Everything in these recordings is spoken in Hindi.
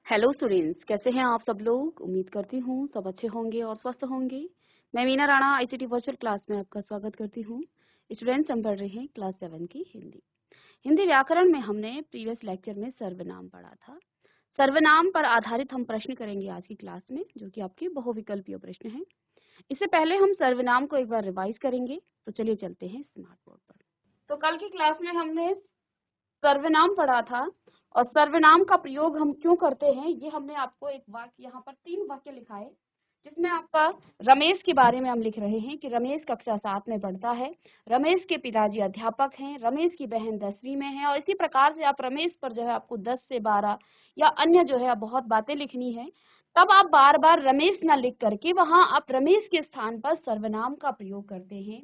हेलो स्टूडेंट्स, कैसे हैं आप सब लोग। उम्मीद करती हूँ सब अच्छे होंगे और स्वस्थ होंगे। मैं Meena Rana ICT virtual class में आपका स्वागत करती हूँ। स्टूडेंट्स, हम पढ़ रहे हैं क्लास 7 की हिंदी व्याकरण में हमने प्रीवियस लेक्चर में सर्वनाम पढ़ा था। सर्वनाम पर आधारित हम प्रश्न करेंगे आज की क्लास में, जो कि आपके बहुविकल्पीय प्रश्न हैं। इससे पहले हम सर्वनाम को एक बार रिवाइज करेंगे। तो चलिए चलते हैं स्मार्ट बोर्ड पर। तो कल की क्लास में हमने सर्वनाम पढ़ा था और सर्वनाम का प्रयोग हम क्यों करते हैं ये हमने आपको एक वाक्य, यहाँ पर 3 वाक्य लिखा है, जिसमें आपका रमेश के बारे में हम लिख रहे हैं कि रमेश कक्षा 7 में पढ़ता है, रमेश के पिताजी अध्यापक हैं, रमेश की बहन 10वीं में है। और इसी प्रकार से आप रमेश पर जो है आपको 10 से 12 या अन्य जो है बहुत बातें लिखनी है। तब आप बार बार रमेश न लिख करके वहां आप रमेश के स्थान पर सर्वनाम का प्रयोग करते हैं।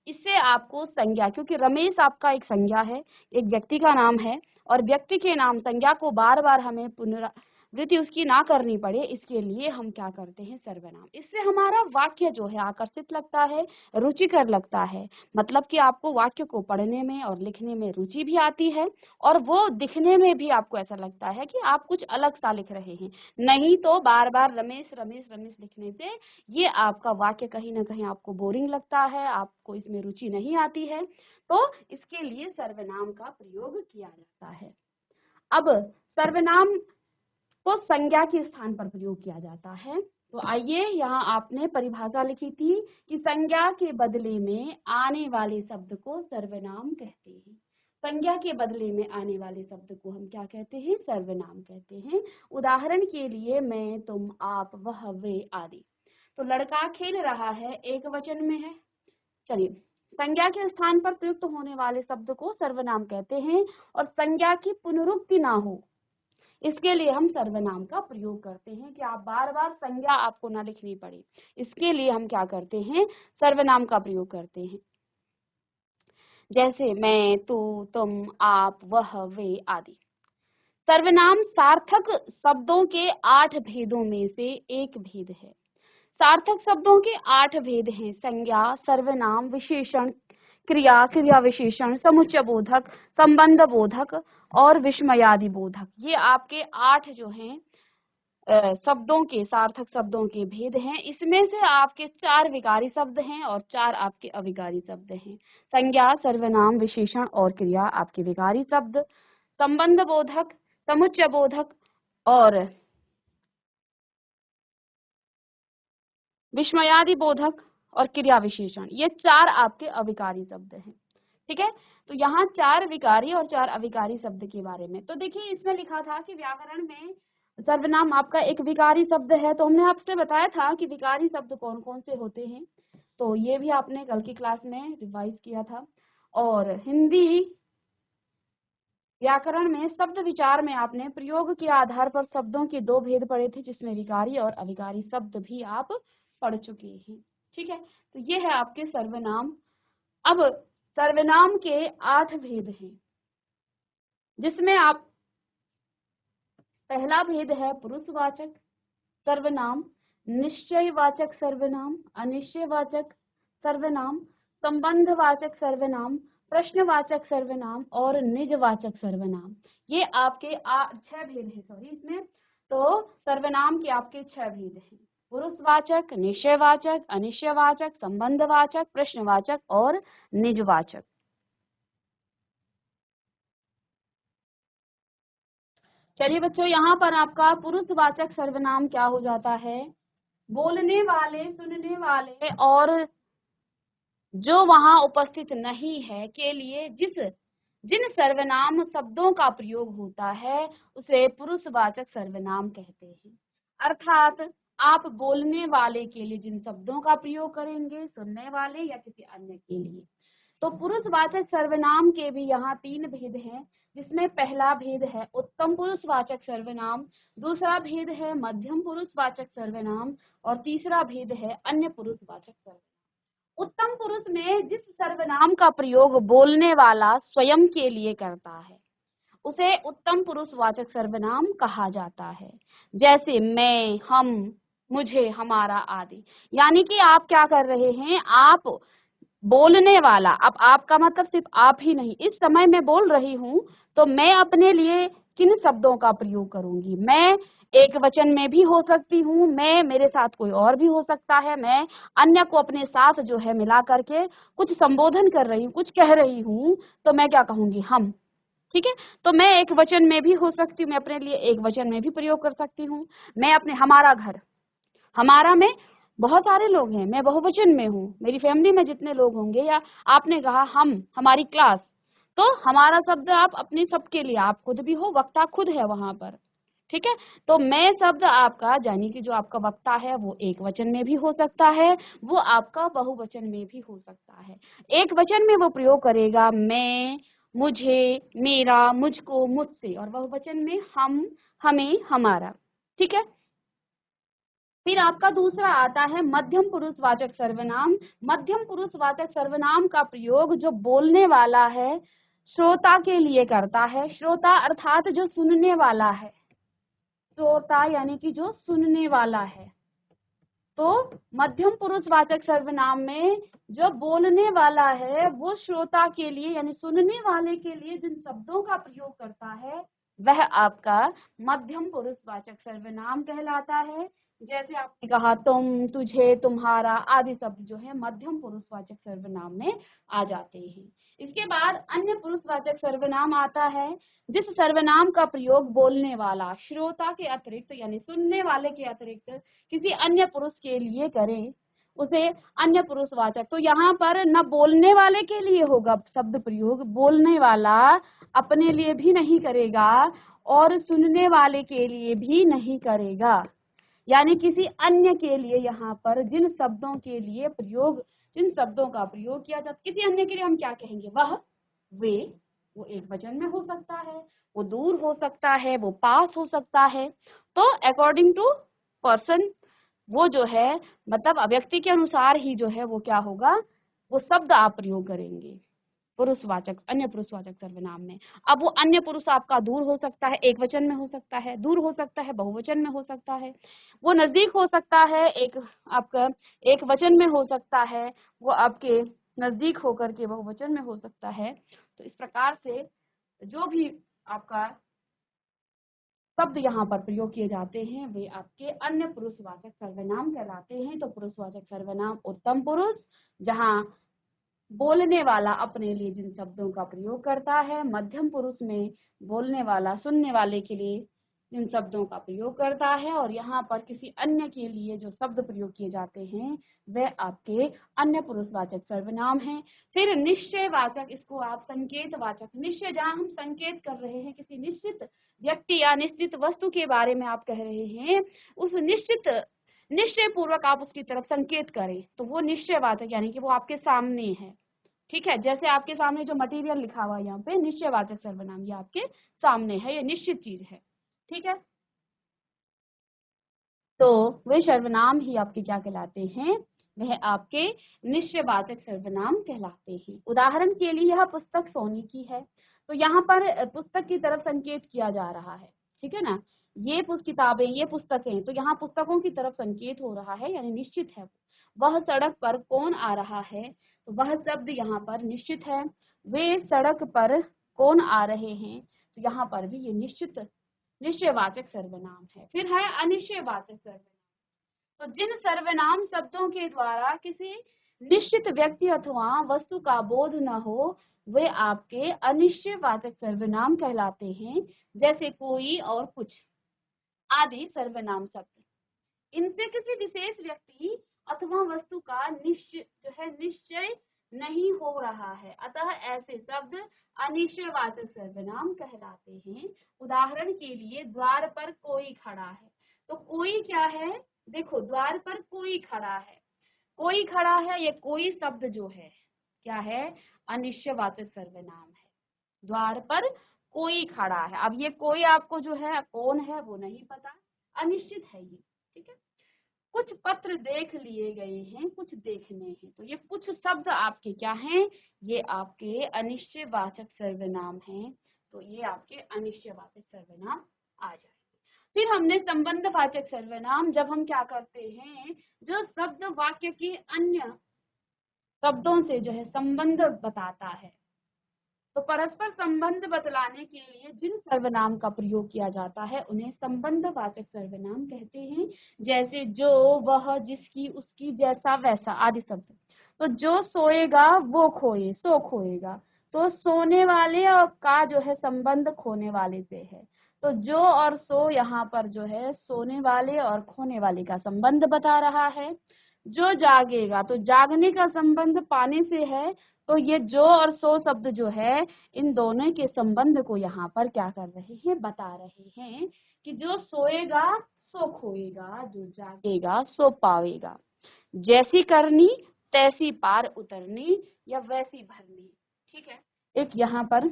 इससे आपको संज्ञा, क्योंकि रमेश आपका एक संज्ञा है, एक व्यक्ति का नाम है, और व्यक्ति के नाम संज्ञा को बार बार हमें पुनरावृत्ति उसकी ना करनी पड़े, इसके लिए हम क्या करते हैं सर्वनाम। इससे हमारा वाक्य जो है आकर्षित लगता है, रुचिकर लगता है। मतलब कि आपको वाक्य को पढ़ने में और लिखने में रुचि भी आती है, और वो दिखने में भी आपको ऐसा लगता है कि आप कुछ अलग सा लिख रहे हैं। नहीं तो बार बार रमेश रमेश रमेश लिखने से ये आपका वाक्य कहीं ना कहीं आपको बोरिंग लगता है, आपको इसमें रुचि नहीं आती है। तो इसके लिए सर्वनाम का प्रयोग किया जाता है। अब सर्वनाम को संज्ञा के स्थान पर प्रयोग किया जाता है। तो आइए, यहाँ आपने परिभाषा लिखी थी कि संज्ञा के बदले में आने वाले शब्द को सर्वनाम कहते हैं। संज्ञा के बदले में आने वाले शब्द को हम क्या कहते हैं, सर्वनाम कहते हैं। उदाहरण के लिए मैं, तुम, आप, वह, वे आदि। तो लड़का खेल रहा है एक वचन में है। चलिए, संज्ञा के स्थान पर प्रयुक्त होने वाले शब्द को सर्वनाम कहते हैं, और संज्ञा की पुनरुक्ति ना हो इसके लिए हम सर्वनाम का प्रयोग करते हैं कि आप बार बार संज्ञा आपको ना लिखनी पड़े। इसके लिए हम क्या करते हैं, सर्वनाम का प्रयोग करते हैं। जैसे मैं, तू, तुम, आप, वह, वे आदि। सर्वनाम सार्थक शब्दों के 8 भेदों में से एक भेद है। सार्थक शब्दों के 8 भेद हैं: संज्ञा, सर्वनाम, विशेषण, क्रिया, क्रिया विशेषण, समुच्चय बोधक, संबंध बोधक और विस्मयादि बोधक। ये आपके 8 जो हैं शब्दों के, सार्थक शब्दों के भेद हैं। इसमें से आपके 4 विकारी शब्द हैं और 4 आपके अविकारी शब्द हैं। संज्ञा, सर्वनाम, विशेषण और क्रिया आपके विकारी शब्द, संबंध बोधक, समुच्चय बोधक और विस्मयादि बोधक और क्रिया विशेषण, ये 4 आपके अविकारी शब्द हैं। ठीक है, तो यहाँ 4 विकारी और 4 अविकारी शब्द के बारे में। तो देखिए, इसमें लिखा था कि व्याकरण में सर्वनाम आपका एक विकारी शब्द है। तो हमने आपसे बताया था कि विकारी शब्द कौन कौन से होते हैं। तो ये भी आपने कल की क्लास में रिवाइज किया था। और हिंदी व्याकरण में शब्द विचार में आपने प्रयोग के आधार पर शब्दों के 2 भेद पढ़े थे, जिसमें विकारी और अविकारी शब्द भी आप पढ़ चुके हैं। ठीक है, तो ये है आपके सर्वनाम। अब सर्वनाम के 8 भेद हैं, जिसमें आप पहला भेद है पुरुषवाचक सर्वनाम, निश्चयवाचक सर्वनाम, अनिश्चयवाचक सर्वनाम, संबंधवाचक सर्वनाम, प्रश्नवाचक सर्वनाम और निजवाचक सर्वनाम। ये आपके 6 भेद हैं। सॉरी, इसमें तो सर्वनाम के आपके 6 भेद हैं: पुरुषवाचक, निश्चयवाचक, अनिश्चयवाचक, संबंधवाचक, प्रश्नवाचक और निजवाचक। चलिए बच्चों, यहाँ पर आपका पुरुषवाचक सर्वनाम क्या हो जाता है, बोलने वाले, सुनने वाले और जो वहां उपस्थित नहीं है के लिए जिन सर्वनाम शब्दों का प्रयोग होता है उसे पुरुषवाचक सर्वनाम कहते हैं। अर्थात आप बोलने वाले के लिए जिन शब्दों का प्रयोग करेंगे, सुनने वाले या किसी अन्य के लिए। तो पुरुषवाचक सर्वनाम के भी यहाँ 3 भेद हैं, जिसमें पहला भेद है उत्तम पुरुषवाचक सर्वनाम, दूसरा भेद है मध्यम पुरुषवाचक सर्वनाम और तीसरा भेद है अन्य पुरुषवाचक सर्वनाम। उत्तम पुरुष में जिस सर्वनाम का प्रयोग बोलने वाला स्वयं के लिए करता है उसे उत्तम पुरुषवाचक सर्वनाम कहा जाता है। जैसे मैं, हम, मुझे, हमारा आदि। यानी कि आप क्या कर रहे हैं, आप बोलने वाला, अब आपका मतलब सिर्फ आप ही नहीं, इस समय मैं बोल रही हूँ तो मैं अपने लिए किन शब्दों का प्रयोग करूंगी, मैं एक वचन में भी हो सकती हूँ, मैं, मेरे साथ कोई और भी हो सकता है, मैं अन्य को अपने साथ जो है मिला करके कुछ संबोधन कर रही हूँ, कुछ कह रही हूँ, तो मैं क्या कहूंगी, हम। ठीक है, तो मैं एक वचन में भी हो सकती हूँ, मैं अपने लिए एक वचन में भी प्रयोग कर सकती हूँ। मैं अपने, हमारा घर, हमारा में बहुत सारे लोग हैं, मैं बहुवचन में हूँ, मेरी फैमिली में जितने लोग होंगे, या आपने कहा हम, हमारी क्लास, तो हमारा शब्द आप अपने सबके लिए, आप खुद भी हो, वक्ता खुद है वहां पर। ठीक है, तो मैं शब्द आपका, यानी कि जो आपका वक्ता है वो एक वचन में भी हो सकता है, वो आपका बहुवचन में भी हो सकता है। एक वचन में वो प्रयोग करेगा मैं, मुझे, मेरा, मुझको, मुझसे, और बहुवचन में हम, हमें, हमारा। ठीक है, फिर आपका दूसरा आता है मध्यम पुरुषवाचक सर्वनाम। मध्यम पुरुषवाचक सर्वनाम का प्रयोग जो बोलने वाला है श्रोता के लिए करता है। श्रोता अर्थात जो सुनने वाला है, श्रोता यानी कि जो सुनने वाला है। तो मध्यम पुरुषवाचक सर्वनाम में जो बोलने वाला है वो श्रोता के लिए यानी सुनने वाले के लिए जिन शब्दों का प्रयोग करता है वह आपका मध्यम पुरुषवाचक सर्वनाम कहलाता है। जैसे आपने कहा तुम, तुझे, तुम्हारा आदि शब्द जो है मध्यम पुरुषवाचक सर्वनाम में आ जाते हैं। इसके बाद अन्य पुरुषवाचक सर्वनाम आता है। जिस सर्वनाम का प्रयोग बोलने वाला श्रोता के अतिरिक्त यानी सुनने वाले के अतिरिक्त किसी अन्य पुरुष के लिए करें उसे अन्य पुरुषवाचक। तो यहाँ पर न बोलने वाले के लिए होगा शब्द प्रयोग, बोलने वाला अपने लिए भी नहीं करेगा और सुनने वाले के लिए भी नहीं करेगा, यानी किसी अन्य के लिए यहाँ पर जिन शब्दों के लिए प्रयोग, जिन शब्दों का प्रयोग किया जाता, किसी अन्य के लिए हम क्या कहेंगे, वह, वे, वो एक वचन में हो सकता है, वो दूर हो सकता है, वो पास हो सकता है। तो अकॉर्डिंग टू पर्सन वो जो है मतलब व्यक्ति के अनुसार ही जो है वो क्या होगा, वो शब्द आप प्रयोग करेंगे पुरुषवाचक, अन्य पुरुषवाचक सर्वनाम में। अब वो अन्य पुरुष आपका दूर हो सकता है, एक वचन में हो सकता है, दूर हो सकता है, बहुवचन में हो सकता है, वो नजदीक हो सकता है, एक आपका एक वचन में हो सकता है, वो आपके नजदीक होकर के बहुवचन में हो सकता है। तो इस प्रकार से जो भी आपका शब्द यहाँ पर प्रयोग किए जाते हैं वे आपके अन्य पुरुषवाचक सर्वनाम कहलाते हैं। तो पुरुषवाचक सर्वनाम उत्तम पुरुष, जहाँ बोलने वाला अपने लिए जिन शब्दों का प्रयोग करता है, मध्यम पुरुष में बोलने वाला सुनने वाले के लिए जिन शब्दों का प्रयोग करता है, और यहाँ पर किसी अन्य के लिए जो शब्द प्रयोग किए जाते हैं वह आपके अन्य पुरुषवाचक सर्वनाम हैं। फिर निश्चयवाचक, इसको आप संकेतवाचक, निश्चय जहाँ हम संकेत कर रहे हैं किसी निश्चित व्यक्ति या निश्चित वस्तु के बारे में आप कह रहे हैं, उस निश्चित निश्चय पूर्वक आप उसकी तरफ संकेत करें तो वो निश्चयवाचक यानी कि वो आपके सामने है। ठीक है, जैसे आपके सामने जो मटेरियल लिखा हुआ है यहाँ पे निश्चयवाचक सर्वनाम, ये आपके सामने है, ये निश्चित चीज है। ठीक है, तो वे सर्वनाम ही आपके क्या कहलाते हैं, वह आपके निश्चयवाचक सर्वनाम कहलाते हैं। उदाहरण के लिए यह पुस्तक सोनी की है, तो यहाँ पर पुस्तक की तरफ संकेत किया जा रहा है। ठीक है ना, ये किताबें, ये पुस्तकें, तो यहाँ पुस्तकों की तरफ संकेत हो रहा है यानी निश्चित है। वह सड़क पर कौन आ रहा है, तो वह शब्द यहाँ पर निश्चित है। वे सड़क पर कौन आ रहे हैं, तो यहाँ पर भी ये निश्चित निश्चयवाचक सर्वनाम है। फिर है अनिश्चयवाचक सर्वनाम। तो जिन सर्वनाम शब्दों के द्वारा किसी निश्चित व्यक्ति अथवा वस्तु का बोध न हो वे आपके अनिश्चयवाचक सर्वनाम कहलाते हैं। जैसे कोई और कुछ आदि सर्वनाम शब्द, इनसे किसी विशेष व्यक्ति अथवा वस्तु का निश्चय जो है निश्चय नहीं हो रहा है, अतः ऐसे शब्द अनिश्चयवाचक सर्वनाम कहलाते हैं। उदाहरण के लिए द्वार पर कोई खड़ा है, तो कोई क्या है, देखो द्वार पर कोई खड़ा है, कोई खड़ा है, ये कोई शब्द जो है क्या है, अनिश्चयवाचक सर्वनाम है। द्वार पर कोई खड़ा है, अब ये कोई आपको जो है कौन है वो नहीं पता, अनिश्चित है ये। ठीक है, कुछ पत्र देख लिए गए हैं, कुछ देखने हैं, तो ये कुछ शब्द आपके क्या हैं, ये आपके अनिश्चयवाचक सर्वनाम हैं। तो ये आपके अनिश्चयवाचक सर्वनाम आ जाए। फिर हमने संबंधवाचक सर्वनाम, जब हम क्या करते हैं, जो शब्द वाक्य के अन्य शब्दों से जो है संबंध बताता है, तो परस्पर संबंध बतलाने के लिए जिन सर्वनाम का प्रयोग किया जाता है उन्हें संबंधवाचक सर्वनाम कहते हैं। जैसे जो, वह, जिसकी, उसकी, जैसा, वैसा आदि शब्द। तो जो सोएगा वो खोए, सो खोएगा। तो सोने वाले और का जो है संबंध खोने वाले से है। तो जो और सो यहाँ पर जो है सोने वाले और खोने वाले का संबंध बता रहा है। जो जागेगा तो जागने का संबंध पाने से है। तो ये जो और सो शब्द जो है इन दोनों के संबंध को यहाँ पर क्या कर रहे हैं, बता रहे हैं कि जो सोएगा सो खोएगा, जो जागेगा सो पावेगा। जैसी करनी तैसी पार उतरनी या वैसी भरनी। ठीक है, एक यहाँ पर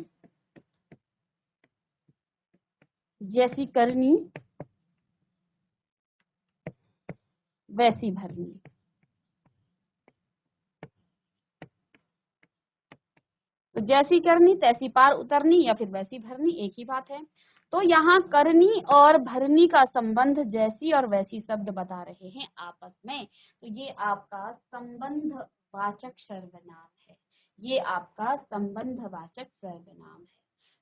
जैसी करनी वैसी भरनी। तो जैसी करनी तैसी पार उतरनी या फिर वैसी भरनी, एक ही बात है। तो यहाँ करनी और भरनी का संबंध जैसी और वैसी शब्द बता रहे हैं आपस में। तो ये आपका संबंध वाचक सर्वनाम है। ये आपका संबंधवाचक सर्वनाम है।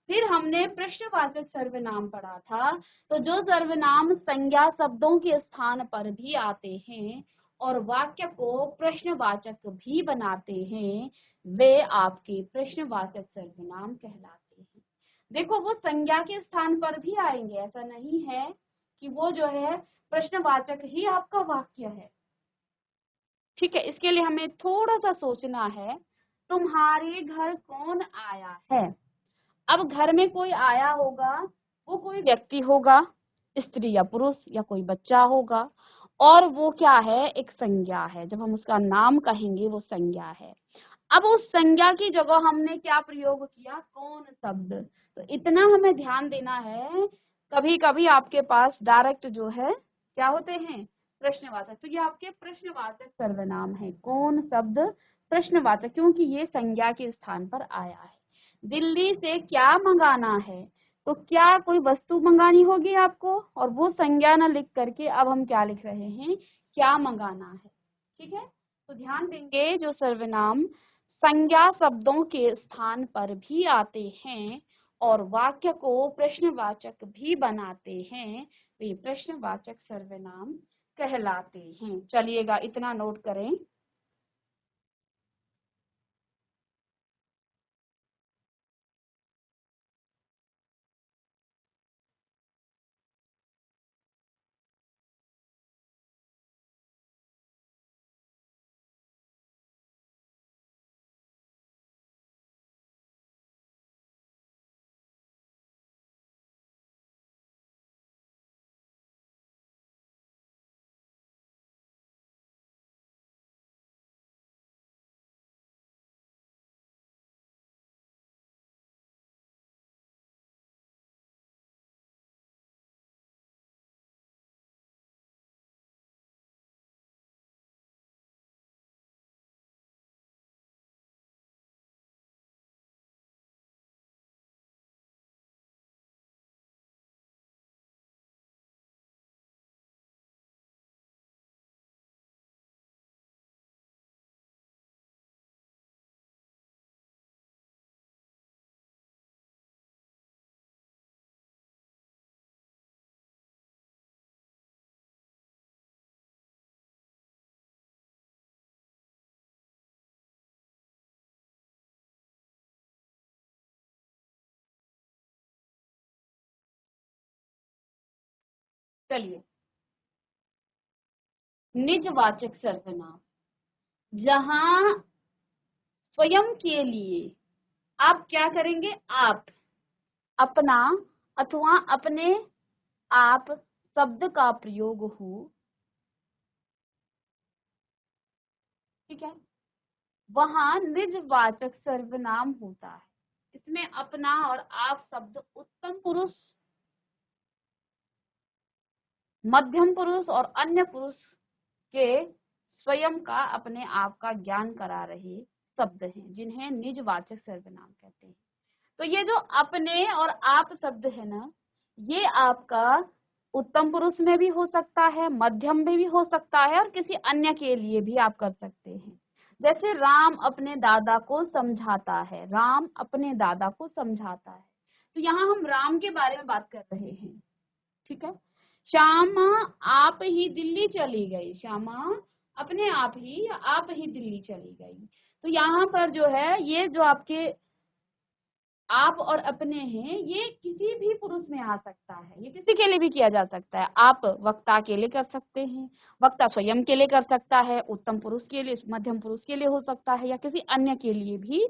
फिर हमने प्रश्नवाचक सर्वनाम पढ़ा था। तो जो सर्वनाम संज्ञा शब्दों के स्थान पर भी आते हैं और वाक्य को प्रश्नवाचक भी बनाते हैं, वे आपके प्रश्नवाचक सर्वनाम कहलाते हैं। देखो, वो संज्ञा के स्थान पर भी आएंगे, ऐसा नहीं है कि वो जो है प्रश्नवाचक ही आपका वाक्य है। ठीक है, इसके लिए हमें थोड़ा सा सोचना है। तुम्हारे घर कौन आया है? अब घर में कोई आया होगा, वो कोई व्यक्ति होगा, स्त्री या पुरुष या कोई बच्चा होगा, और वो क्या है, एक संज्ञा है। जब हम उसका नाम कहेंगे वो संज्ञा है। अब उस संज्ञा की जगह हमने क्या प्रयोग किया, कौन शब्द। तो इतना हमें ध्यान देना है। कभी कभी आपके पास डायरेक्ट जो है क्या होते हैं, प्रश्नवाचक। तो ये आपके प्रश्नवाचक सर्वनाम है, कौन शब्द प्रश्नवाचक, क्योंकि ये संज्ञा के स्थान पर आया है। दिल्ली से क्या मंगाना है? तो क्या कोई वस्तु मंगानी होगी आपको, और वो संज्ञा न लिख करके अब हम क्या लिख रहे हैं, क्या मंगाना है। ठीक है, तो ध्यान देंगे जो सर्वनाम संज्ञा शब्दों के स्थान पर भी आते हैं और वाक्य को प्रश्नवाचक भी बनाते हैं, वे प्रश्नवाचक सर्वनाम कहलाते हैं। चलिएगा, इतना नोट करें। चलिए, निजवाचक सर्वनाम, जहां स्वयं के लिए आप क्या करेंगे, आप, अपना अथवा अपने आप शब्द का प्रयोग हो। ठीक है, वहां निजवाचक सर्वनाम होता है। इसमें अपना और आप शब्द उत्तम पुरुष, मध्यम पुरुष और अन्य पुरुष के स्वयं का, अपने आप का ज्ञान करा रहे शब्द हैं, जिन्हें निजवाचक सर्वनाम कहते हैं। तो ये जो अपने और आप शब्द है ना, ये आपका उत्तम पुरुष में भी हो सकता है, मध्यम में भी हो सकता है, और किसी अन्य के लिए भी आप कर सकते हैं। जैसे राम अपने दादा को समझाता है, राम अपने दादा को समझाता है। तो यहाँ हम राम के बारे में बात कर रहे हैं, ठीक है। श्यामा आप ही दिल्ली चली गई, श्यामा अपने आप ही दिल्ली चली गई। तो यहाँ पर जो है ये जो आपके आप और अपने हैं, ये किसी भी पुरुष में आ सकता है, ये किसी के लिए भी किया जा सकता है। आप वक्ता के लिए कर सकते हैं, वक्ता स्वयं के लिए कर सकता है, उत्तम पुरुष के लिए, मध्यम पुरुष के लिए हो सकता है, या किसी अन्य के लिए भी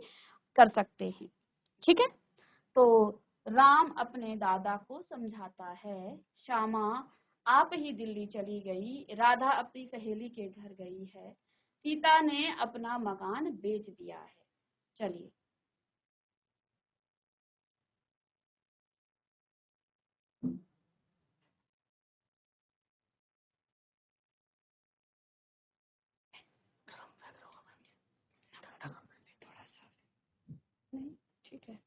कर सकते हैं, ठीक है। तो राम अपने दादा को समझाता है, श्यामा आप ही दिल्ली चली गई, राधा अपनी सहेली के घर गई है, सीता ने अपना मकान बेच दिया है। चलिए, नहीं, ठीक है।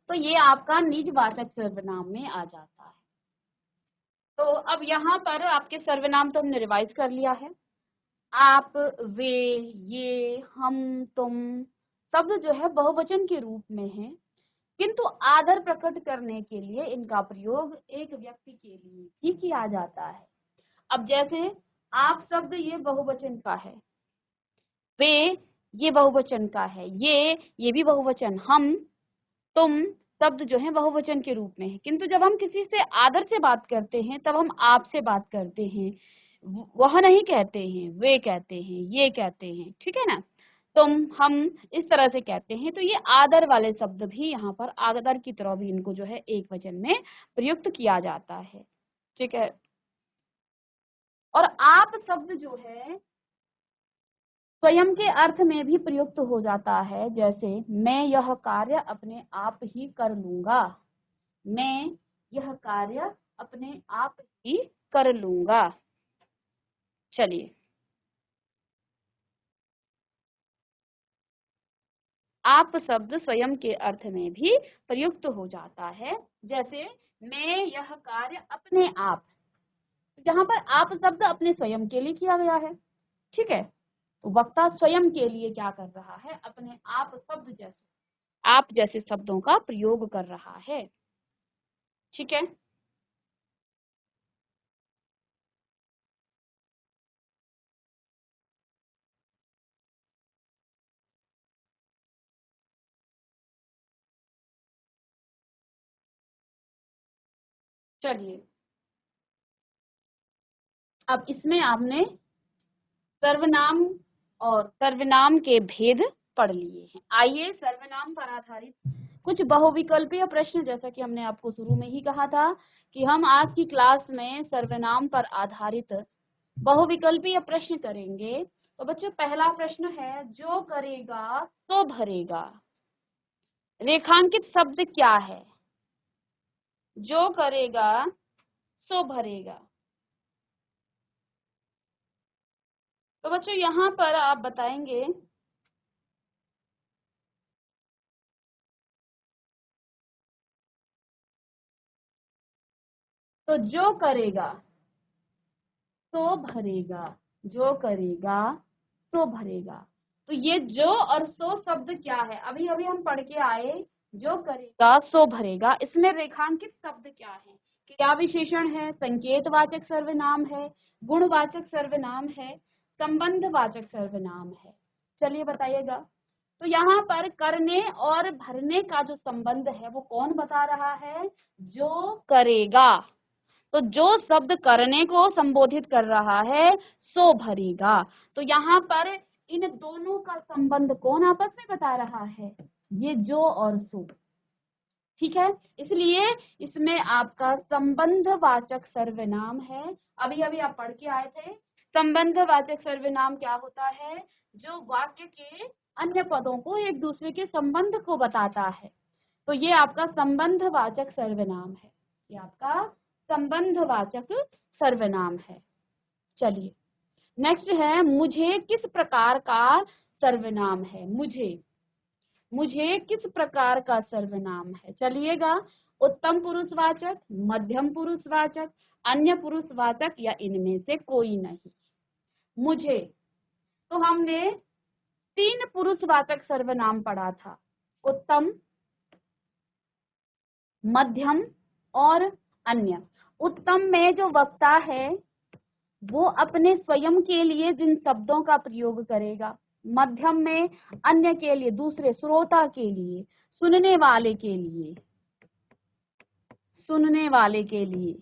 तो ये आपका निजवाचक सर्वनाम में आ जाता है। तो अब यहाँ पर आपके सर्वनाम तो हमने रिवाइज कर लिया है। आप, वे, ये, हम, तुम शब्द जो है बहुवचन के रूप में है, किंतु आदर प्रकट करने के लिए इनका प्रयोग एक व्यक्ति के लिए ही किया जाता है। अब जैसे आप शब्द ये बहुवचन का है, वे ये बहुवचन का है, ये भी बहुवचन, हम, तुम शब्द जो है बहुवचन के रूप में है, किंतु जब हम किसी से आदर से बात करते हैं तब हम आप से बात करते हैं, वह नहीं कहते हैं, वे कहते हैं, ये कहते हैं, ठीक है ना। तुम, हम इस तरह से कहते हैं। तो ये आदर वाले शब्द भी यहाँ पर आदर की तरह भी इनको जो है एक वचन में प्रयुक्त किया जाता है, ठीक है। और आप शब्द जो है स्वयं के अर्थ में भी प्रयुक्त हो जाता है, जैसे मैं यह कार्य अपने आप ही कर लूंगा, मैं यह कार्य अपने आप ही कर लूंगा। चलिए, आप शब्द स्वयं के अर्थ में भी प्रयुक्त हो जाता है, जैसे मैं यह कार्य अपने आप। यहाँ पर आप शब्द अपने स्वयं के लिए किया गया है, ठीक है। तो वक्ता स्वयं के लिए क्या कर रहा है, अपने आप शब्द जैसे, आप जैसे शब्दों का प्रयोग कर रहा है, ठीक है। चलिए, अब इसमें आपने सर्वनाम और सर्वनाम के भेद पढ़ लिए हैं। आइए सर्वनाम पर आधारित कुछ बहुविकल्पीय प्रश्न, जैसा कि हमने आपको शुरू में ही कहा था कि हम आज की क्लास में सर्वनाम पर आधारित बहुविकल्पीय प्रश्न करेंगे। तो बच्चों, पहला प्रश्न है, जो करेगा तो भरेगा। रेखांकित शब्द क्या है? जो करेगा सो भरेगा। तो बच्चों यहाँ पर आप बताएंगे, तो जो करेगा सो भरेगा, जो करेगा सो भरेगा। तो ये जो और सो शब्द क्या है? अभी अभी हम पढ़ के आए, जो करेगा सो भरेगा, इसमें रेखांकित शब्द क्या है? क्या विशेषण है? संकेतवाचक सर्वनाम है, गुणवाचक सर्वनाम है, संबंधवाचक सर्वनाम है? चलिए बताइएगा। तो यहाँ पर करने और भरने का जो संबंध है वो कौन बता रहा है? जो करेगा। तो जो शब्द करने को संबोधित कर रहा है सो भरेगा। तो यहाँ पर इन दोनों का संबंध कौन आपस में बता रहा है? ये जो और सो, ठीक है। इसलिए इसमें आपका संबंधवाचक सर्वनाम है। अभी अभी आप पढ़ के आए थे, संबंधवाचक सर्वनाम क्या होता है? जो वाक्य के अन्य पदों को एक दूसरे के संबंध को बताता है। तो ये आपका संबंधवाचक सर्वनाम है, ये आपका संबंधवाचक सर्वनाम है। चलिए नेक्स्ट है मुझे किस प्रकार का सर्वनाम है। मुझे किस प्रकार का सर्वनाम है। चलिएगा, उत्तम पुरुषवाचक, मध्यम पुरुषवाचक, अन्य पुरुषवाचक या इनमें से कोई नहीं। मुझे, तो हमने 3 पुरुषवाचक सर्वनाम पढ़ा था, उत्तम, मध्यम और अन्य। उत्तम में जो वक्ता है वो अपने स्वयं के लिए जिन शब्दों का प्रयोग करेगा, मध्यम में अन्य के लिए, दूसरे श्रोता के लिए, सुनने वाले के लिए, सुनने वाले के लिए।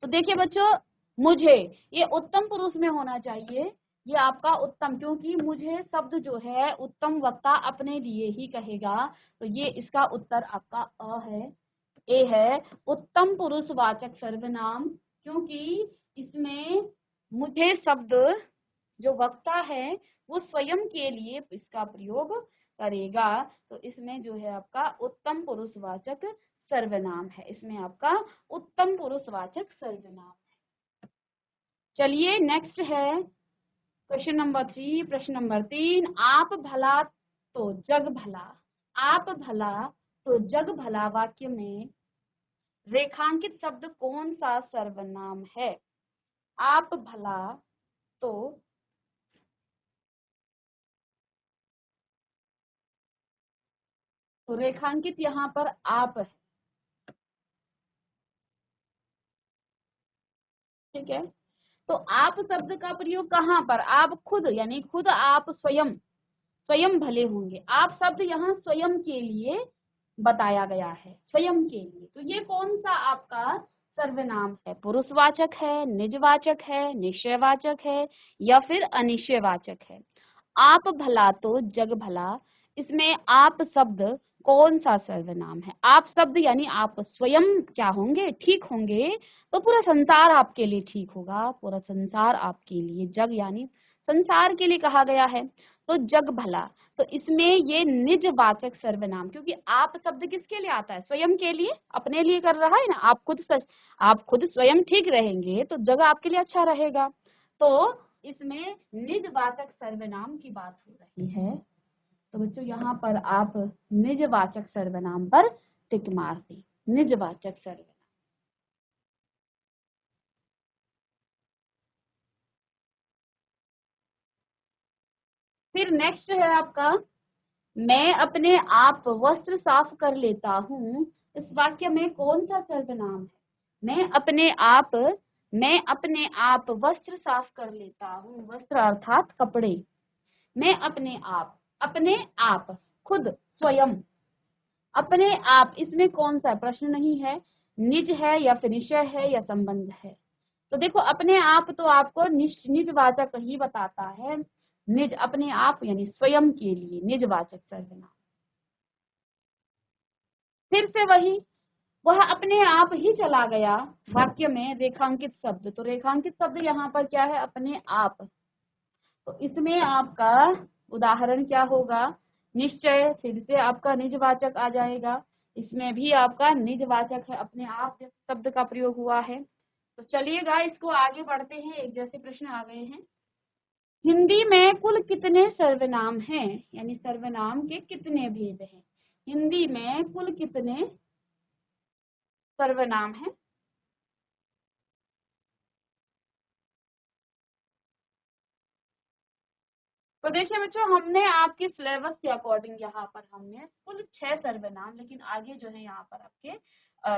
तो देखिए बच्चों, मुझे ये उत्तम पुरुष में होना चाहिए, ये आपका उत्तम, क्योंकि मुझे शब्द जो है उत्तम वक्ता अपने लिए ही कहेगा, तो ये इसका उत्तर आपका अ है, ए है, उत्तम पुरुषवाचक सर्वनाम, क्योंकि इसमें मुझे शब्द जो वक्ता है वो स्वयं के लिए इसका प्रयोग करेगा, तो इसमें जो है आपका उत्तम पुरुषवाचक सर्वनाम है, इसमें आपका उत्तम पुरुषवाचक सर्वनाम है। चलिए नेक्स्ट है क्वेश्चन नंबर 3, प्रश्न नंबर 3, आप भला तो जग भला, आप भला तो जग भला वाक्य में रेखांकित शब्द कौन सा सर्वनाम है। आप भला तो रेखांकित यहाँ पर आप है, ठीक है। तो आप शब्द का प्रयोग कहाँ पर, आप खुद, यानी खुद आप स्वयं, स्वयं भले होंगे। आप शब्द यहाँ स्वयं के लिए बताया गया है, स्वयं के लिए। तो ये कौन सा आपका सर्वनाम है, पुरुषवाचक है, निजवाचक है, निश्चयवाचक है या फिर अनिश्चयवाचक है। आप भला तो जग भला, इसमें आप शब्द कौन सा सर्वनाम है। आप शब्द यानी आप स्वयं क्या होंगे, ठीक होंगे, तो पूरा संसार आपके लिए ठीक होगा, पूरा संसार आपके लिए, जग यानी संसार के लिए कहा गया है, तो जग भला। तो इसमें ये निजवाचक सर्वनाम, क्योंकि आप शब्द किसके लिए आता है, स्वयं के लिए, अपने लिए कर रहा है ना, आप खुद स्वयं ठीक रहेंगे तो जगह आपके लिए अच्छा रहेगा। तो इसमें निजवाचक सर्वनाम की बात हो रही है, तो बच्चों यहाँ पर आप निजवाचक सर्वनाम पर टिक मार दी, निजवाचक सर्वनाम। फिर नेक्स्ट है आपका, मैं अपने आप वस्त्र साफ कर लेता हूँ, इस वाक्य में कौन सा सर्वनाम है। मैं अपने आप वस्त्र साफ कर लेता हूँ, वस्त्र अर्थात कपड़े। मैं अपने आप, खुद, स्वयं, अपने आप, इसमें कौन सा प्रश्न नहीं है, निज है या फिर निश्चय है या संबंध है। तो देखो अपने आप तो आपको निजवाचक ही बताता है, निज, अपने आप यानी स्वयं के लिए निजवाचक सर्वनाम। फिर से वही, वह अपने आप ही चला गया वाक्य में रेखांकित शब्द, तो रेखांकित शब्द यहाँ पर क्या है, अपने आप। तो इसमें आपका उदाहरण क्या होगा, निश्चय, फिर से आपका निजवाचक आ जाएगा, इसमें भी आपका निजवाचक है, अपने आप शब्द का प्रयोग हुआ है। तो चलिएगा इसको आगे बढ़ते हैं, एक जैसे प्रश्न आ गए हैं। हिंदी में कुल कितने सर्वनाम हैं, यानी सर्वनाम के कितने भेद हैं। हिंदी में कुल कितने सर्वनाम हैं। तो देखिए बच्चों, हमने आपके सिलेबस के अकॉर्डिंग यहाँ पर हमने कुल 6 सर्वनाम, लेकिन आगे जो है यहाँ पर आपके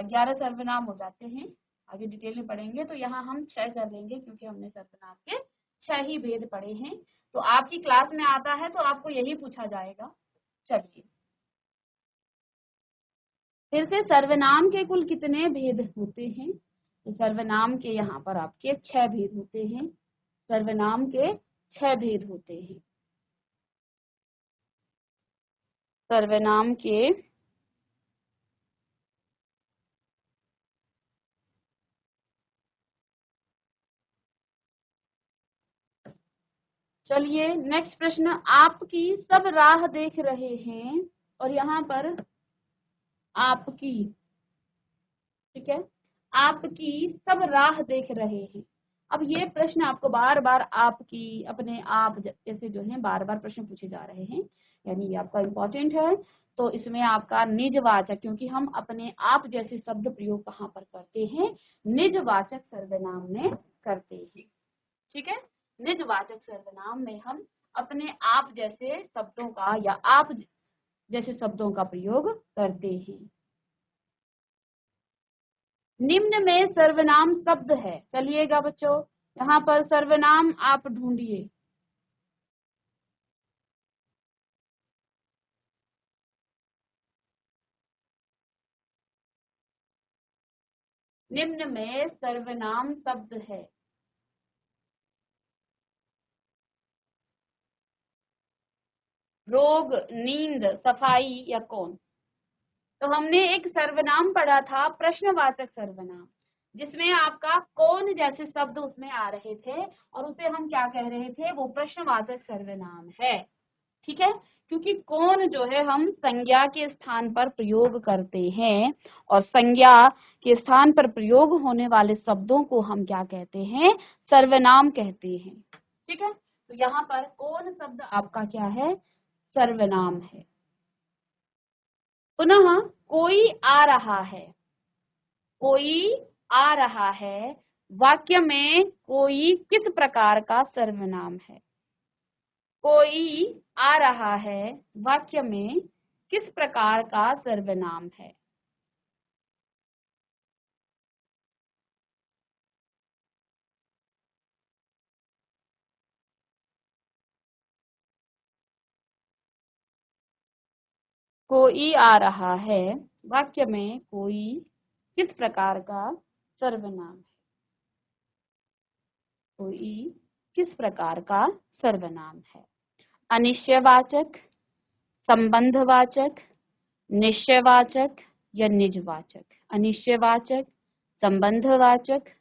11 सर्वनाम हो जाते हैं, आगे डिटेल में पढ़ेंगे, तो यहाँ हम 6 कर लेंगे, क्योंकि हमने सर्वनाम के 6 ही भेद पढ़े हैं। तो आपकी क्लास में आता है तो आपको यही पूछा जाएगा। चलिए फिर से, सर्वनाम के कुल कितने भेद होते हैं, तो सर्वनाम के यहाँ पर आपके 6 भेद होते हैं, सर्वनाम के 6 भेद होते हैं, सर्वनाम के। चलिए नेक्स्ट प्रश्न, आपकी सब राह देख रहे हैं, और यहाँ पर आपकी, ठीक है, आपकी सब राह देख रहे हैं। अब ये प्रश्न आपको बार बार आपकी, अपने आप जैसे जो है बार बार प्रश्न पूछे जा रहे हैं, यानी ये आपका इम्पोर्टेंट है। तो इसमें आपका निजवाचक, क्योंकि हम अपने आप जैसे शब्द प्रयोग कहाँ पर करते हैं, निजवाचक सर्वनाम में करते हैं, ठीक है। निजवाचक सर्वनाम में हम अपने आप जैसे शब्दों का या आप जैसे शब्दों का प्रयोग करते हैं। निम्न में सर्वनाम शब्द है, चलिएगा बच्चों, यहाँ पर सर्वनाम आप ढूंढिए। निम्न में सर्वनाम शब्द है। रोग, नींद, सफाई या कौन। तो हमने एक सर्वनाम पढ़ा था, प्रश्नवाचक सर्वनाम, जिसमें आपका कौन जैसे शब्द उसमें आ रहे थे और उसे हम क्या कह रहे थे, वो प्रश्नवाचक सर्वनाम है, ठीक है। क्योंकि कौन जो है हम संज्ञा के स्थान पर प्रयोग करते हैं और संज्ञा के स्थान पर प्रयोग होने वाले शब्दों को हम क्या कहते हैं, सर्वनाम कहते हैं, ठीक है। तो यहाँ पर कौन शब्द आपका क्या है, सर्वनाम है। पुनः कोई आ रहा है, कोई आ रहा है वाक्य में कोई किस प्रकार का सर्वनाम है। कोई आ रहा है वाक्य में किस प्रकार का सर्वनाम है। कोई आ रहा है वाक्य में कोई किस प्रकार का सर्वनाम है। कोई किस प्रकार का सर्वनाम है। अनिश्चयवाचक, संबंधवाचक, निश्चयवाचक या निजवाचक। अनिश्चयवाचक, संबंधवाचक,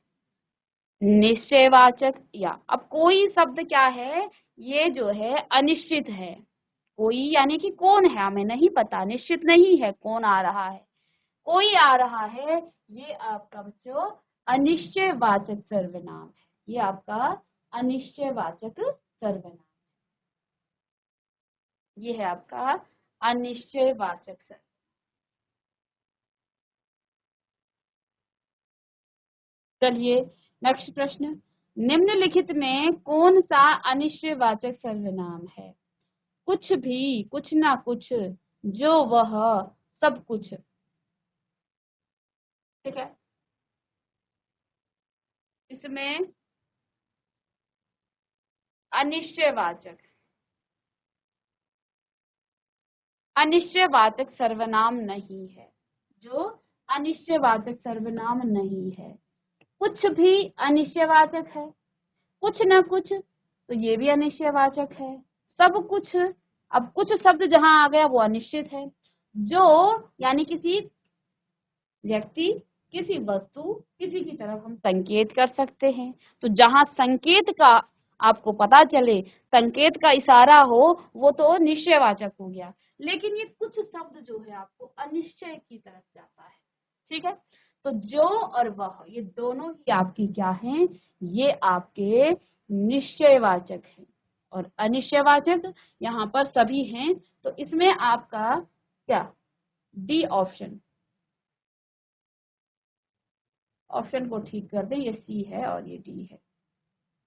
निश्चयवाचक या, अब कोई शब्द क्या है, ये जो है अनिश्चित है। कोई यानी कि कौन है हमें नहीं पता, निश्चित नहीं है कौन आ रहा है। कोई आ रहा है, ये आपका बच्चों अनिश्चयवाचक सर्वनाम है। ये आपका अनिश्चयवाचक सर्वनाम, ये है आपका अनिश्चयवाचक सर्वनाम। चलिए नेक्स्ट प्रश्न, निम्नलिखित में कौन सा अनिश्चयवाचक सर्वनाम है। कुछ भी, कुछ ना कुछ, जो वह, सब कुछ, ठीक है। इसमें अनिश्चयवाचक, अनिश्चयवाचक सर्वनाम नहीं है, जो अनिश्चयवाचक सर्वनाम नहीं है। कुछ भी अनिश्चयवाचक है, कुछ ना कुछ तो ये भी अनिश्चयवाचक है, सब कुछ, अब कुछ शब्द जहां आ गया वो अनिश्चित है। जो यानी किसी व्यक्ति, किसी वस्तु, किसी की तरफ हम संकेत कर सकते हैं। तो जहां संकेत का आपको पता चले, संकेत का इशारा हो, वो तो निश्चयवाचक हो गया। लेकिन ये कुछ शब्द जो है आपको अनिश्चय की तरफ जाता है, ठीक है। तो जो और वह, ये दोनों ही आपकी क्या हैं, ये आपके निश्चयवाचक हैं। और अनिश्चयवाचक यहाँ पर सभी हैं, तो इसमें आपका क्या, डी ऑप्शन, ऑप्शन को ठीक कर दें, ये सी है और ये डी है,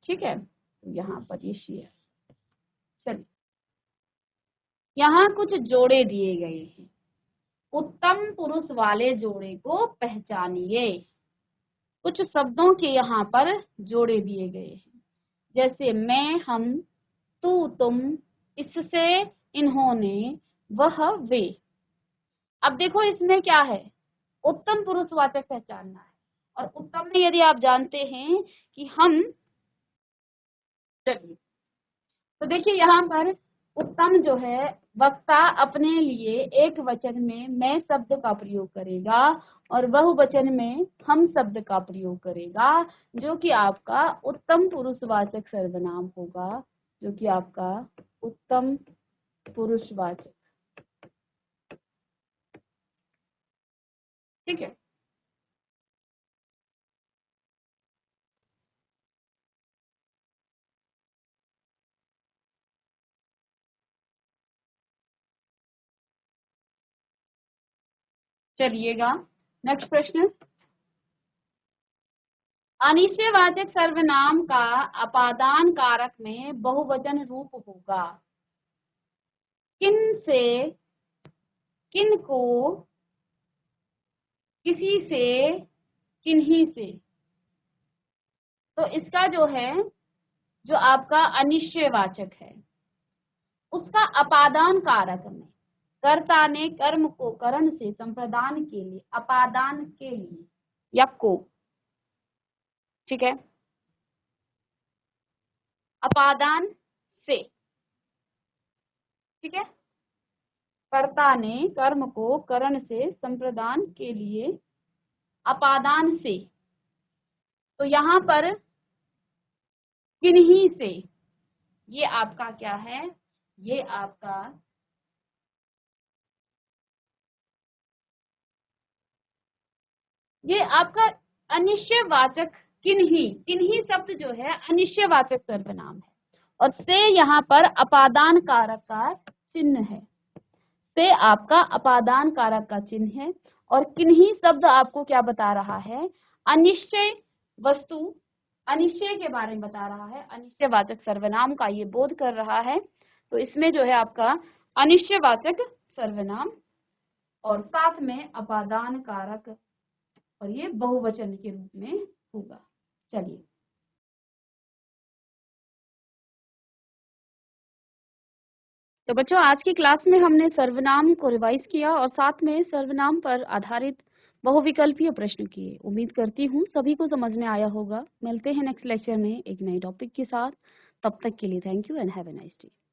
ठीक है। तो यहाँ पर ये सी है। चलिए, यहाँ कुछ जोड़े दिए गए हैं, उत्तम पुरुष वाले जोड़े को पहचानिए। कुछ शब्दों के यहाँ पर जोड़े दिए गए हैं, जैसे मैं, हम, तू, तुम, इससे, इन्होंने, वह, वे। अब देखो इसमें क्या है, उत्तम पुरुषवाचक पहचानना है। और उत्तम में यदि आप जानते हैं कि हम, चलिए, तो देखिए यहाँ पर उत्तम जो है, वक्ता अपने लिए एक वचन में मैं शब्द का प्रयोग करेगा और बहुवचन में हम शब्द का प्रयोग करेगा, जो कि आपका उत्तम पुरुषवाचक सर्वनाम होगा, जो कि आपका उत्तम पुरुषवाचक ठीक है। चलिएगा, नेक्स्ट प्रश्न। अनिश्चयवाचक सर्वनाम का अपादान कारक में बहुवचन रूप होगा। किन से, किन को, किसी से, किन्हीं से। तो इसका जो है, जो आपका अनिश्चयवाचक है, उसका अपादान कारक में कर्ता ने कर्म को करण से संप्रदान के लिए, अपादान के लिए या को, ठीक है, अपादान से, ठीक है, कर्ता ने कर्म को करण से संप्रदान के लिए अपादान से। तो यहां पर किन्हीं से, ये आपका क्या है, ये आपका अनिश्चयवाचक किन्हीं, किन्हीं शब्द जो है अनिश्चयवाचक सर्वनाम है, और से यहाँ पर अपादान कारक का चिन्ह है। से आपका अपादान कारक का चिन्ह है, और किन्हीं शब्द आपको क्या बता रहा है, अनिश्चय वस्तु, अनिश्चय के बारे में बता रहा है, अनिश्चयवाचक सर्वनाम का ये बोध कर रहा है। तो इसमें जो है आपका अनिश्चयवाचक सर्वनाम और साथ में अपादान कारक, और ये बहुवचन के रूप में होगा। चलिए, तो बच्चों आज की क्लास में हमने सर्वनाम को रिवाइज किया और साथ में सर्वनाम पर आधारित बहुविकल्पीय प्रश्न किए। उम्मीद करती हूँ सभी को समझ में आया होगा। मिलते हैं नेक्स्ट लेक्चर में एक नए टॉपिक के साथ। तब तक के लिए thank you and have a nice day.